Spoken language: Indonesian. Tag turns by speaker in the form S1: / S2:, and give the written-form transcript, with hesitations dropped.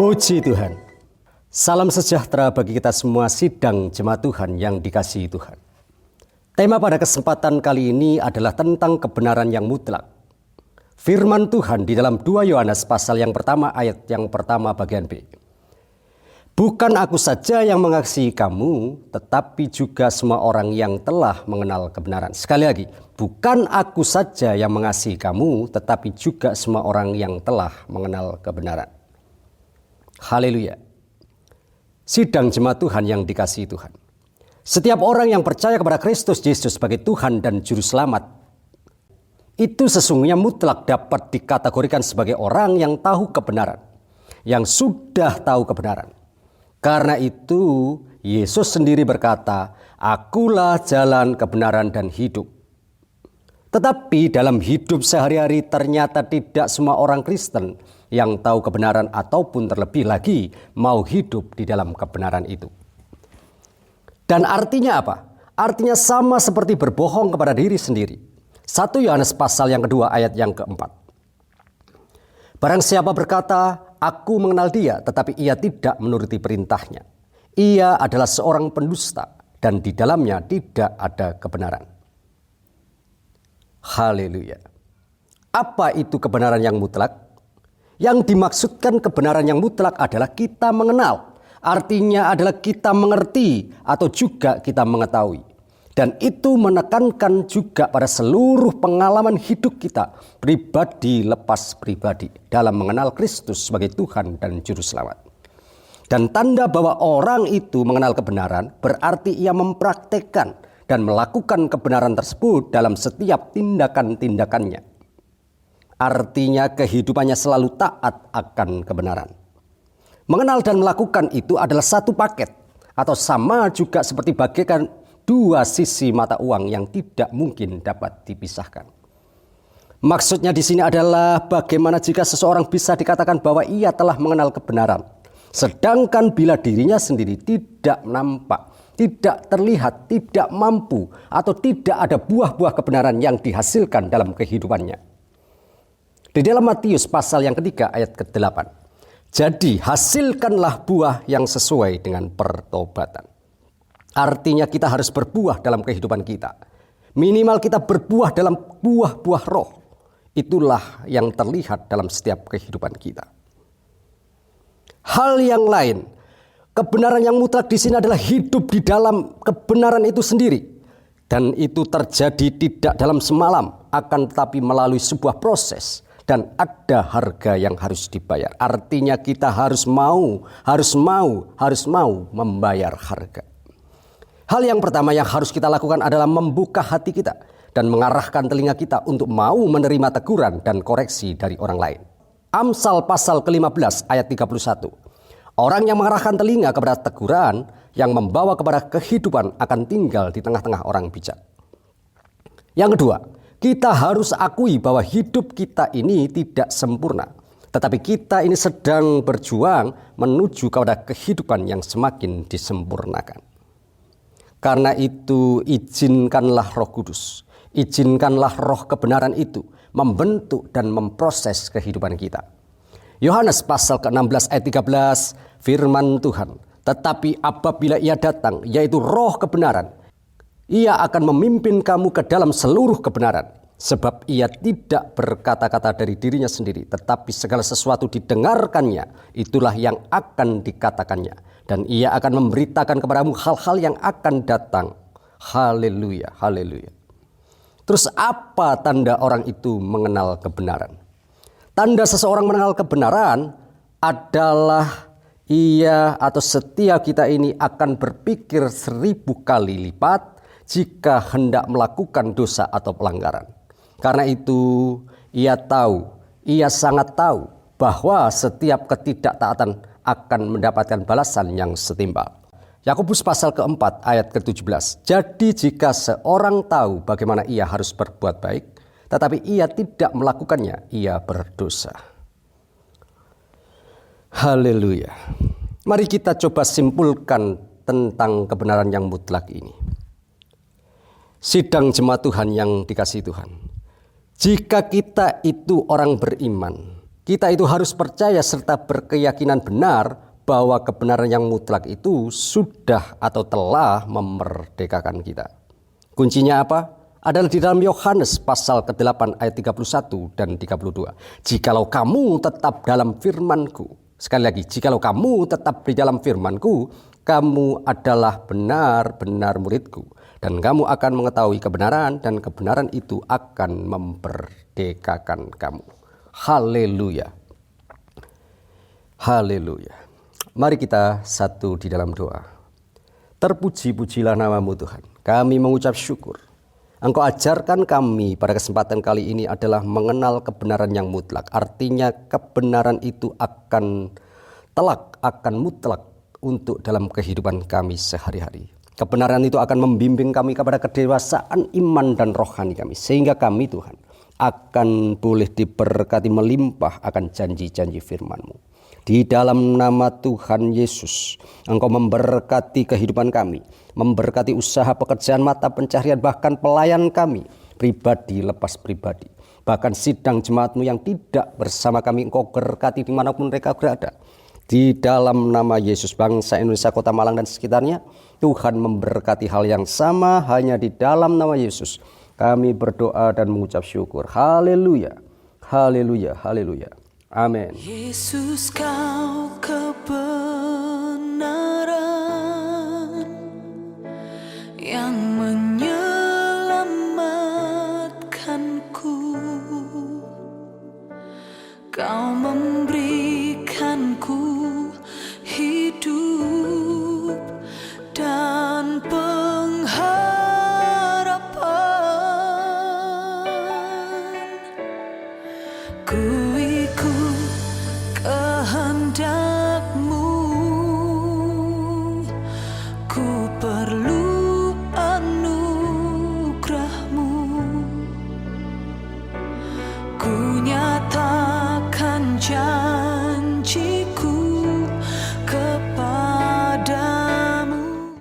S1: Puji Tuhan. Salam sejahtera bagi kita semua sidang jemaat Tuhan yang dikasihi Tuhan. Tema pada kesempatan kali ini adalah tentang kebenaran yang mutlak. Firman Tuhan di dalam 2 Yohanes pasal yang pertama ayat yang pertama bagian B. Bukan aku saja yang mengasihi kamu, tetapi juga semua orang yang telah mengenal kebenaran. Sekali lagi, bukan aku saja yang mengasihi kamu, tetapi juga semua orang yang telah mengenal kebenaran. Haleluya. Sidang jemaat Tuhan yang dikasihi Tuhan. Setiap orang yang percaya kepada Kristus Yesus sebagai Tuhan dan Juru Selamat, itu sesungguhnya mutlak dapat dikategorikan sebagai orang yang tahu kebenaran, yang sudah tahu kebenaran. Karena itu Yesus sendiri berkata, "Akulah jalan, kebenaran, dan hidup." Tetapi dalam hidup sehari-hari ternyata tidak semua orang Kristen yang tahu kebenaran ataupun terlebih lagi mau hidup di dalam kebenaran itu. Dan artinya apa? Artinya sama seperti berbohong kepada diri sendiri. 1 Yohanes pasal yang kedua ayat yang keempat. Barang siapa berkata, "Aku mengenal dia," tetapi ia tidak menuruti perintahnya, ia adalah seorang pendusta dan di dalamnya tidak ada kebenaran. Haleluya. Apa itu kebenaran yang mutlak? Yang dimaksudkan kebenaran yang mutlak adalah kita mengenal. Artinya adalah kita mengerti atau juga kita mengetahui. Dan itu menekankan juga pada seluruh pengalaman hidup kita, pribadi lepas pribadi, dalam mengenal Kristus sebagai Tuhan dan Juru Selamat. Dan tanda bahwa orang itu mengenal kebenaran berarti ia mempraktekkan dan melakukan kebenaran tersebut dalam setiap tindakan-tindakannya. Artinya kehidupannya selalu taat akan kebenaran. Mengenal dan melakukan itu adalah satu paket atau sama juga seperti bagaikan dua sisi mata uang yang tidak mungkin dapat dipisahkan. Maksudnya di sini adalah bagaimana jika seseorang bisa dikatakan bahwa ia telah mengenal kebenaran, sedangkan bila dirinya sendiri tidak nampak, tidak terlihat, tidak mampu, atau tidak ada buah-buah kebenaran yang dihasilkan dalam kehidupannya. Di dalam Matius pasal yang ketiga ayat ke-8. Jadi hasilkanlah buah yang sesuai dengan pertobatan. Artinya kita harus berbuah dalam kehidupan kita. Minimal kita berbuah dalam buah-buah roh. Itulah yang terlihat dalam setiap kehidupan kita. Hal yang lain, kebenaran yang mutlak di sini adalah hidup di dalam kebenaran itu sendiri. Dan itu terjadi tidak dalam semalam, akan tetapi melalui sebuah proses. Dan ada harga yang harus dibayar. Artinya kita harus mau membayar harga. Hal yang pertama yang harus kita lakukan adalah membuka hati kita dan mengarahkan telinga kita untuk mau menerima teguran dan koreksi dari orang lain. Amsal pasal ke-15 ayat 31. Orang yang mengarahkan telinga kepada teguran yang membawa kepada kehidupan akan tinggal di tengah-tengah orang bijak. Yang kedua, kita harus akui bahwa hidup kita ini tidak sempurna. Tetapi kita ini sedang berjuang menuju kepada kehidupan yang semakin disempurnakan. Karena itu izinkanlah Roh Kudus, izinkanlah roh kebenaran itu membentuk dan memproses kehidupan kita. Yohanes pasal ke-16 ayat 13 firman Tuhan. Tetapi apabila ia datang, yaitu roh kebenaran, ia akan memimpin kamu ke dalam seluruh kebenaran. Sebab ia tidak berkata-kata dari dirinya sendiri, tetapi segala sesuatu didengarkannya, itulah yang akan dikatakannya. Dan ia akan memberitakan kepadamu hal-hal yang akan datang. Haleluya, haleluya. Terus apa tanda orang itu mengenal kebenaran? Tanda seseorang mengenal kebenaran adalah ia atau setiap kita ini akan berpikir 1000 kali lipat jika hendak melakukan dosa atau pelanggaran. Karena itu ia sangat tahu bahwa setiap ketidaktaatan akan mendapatkan balasan yang setimpal. Yakobus pasal ke-4 ayat ke-17. Jadi jika seorang tahu bagaimana ia harus berbuat baik, tetapi ia tidak melakukannya, ia berdosa. Haleluya. Mari kita coba simpulkan tentang kebenaran yang mutlak ini. Sidang jemaat Tuhan yang dikasihi Tuhan. Jika kita itu orang beriman, Kita itu harus percaya serta berkeyakinan benar bahwa kebenaran yang mutlak itu sudah atau telah memerdekakan kita. Kuncinya apa? Adalah di dalam Yohanes pasal ke-8 ayat 31 dan 32. Jikalau kamu tetap dalam firman-Ku. Sekali lagi, jikalau kamu tetap di dalam firman-Ku, kamu adalah benar-benar murid-Ku. Dan kamu akan mengetahui kebenaran, dan kebenaran itu akan memerdekakan kamu. Haleluya. Haleluya. Mari kita satu di dalam doa. Terpuji-pujilah nama-Mu Tuhan. Kami mengucap syukur. Engkau ajarkan kami pada kesempatan kali ini adalah mengenal kebenaran yang mutlak. Artinya kebenaran itu akan telak, akan mutlak untuk dalam kehidupan kami sehari-hari. Kebenaran itu akan membimbing kami kepada kedewasaan iman dan rohani kami. Sehingga kami Tuhan akan boleh diberkati melimpah akan janji-janji firman-Mu. Di dalam nama Tuhan Yesus, Engkau memberkati kehidupan kami, memberkati usaha pekerjaan mata pencaharian, bahkan pelayan kami, pribadi lepas pribadi. Bahkan sidang jemaat-Mu yang tidak bersama kami, Engkau berkati dimanapun mereka berada. Di dalam nama Yesus, bangsa Indonesia, Kota Malang dan sekitarnya, Tuhan memberkati hal yang sama hanya di dalam nama Yesus. Kami berdoa dan mengucap syukur. Haleluya, haleluya, haleluya. Amin.
S2: Yesus, Kau kebenaran yang menyelamatkanku. Kau memberikanku hidup dan pengharapan. Ku ikut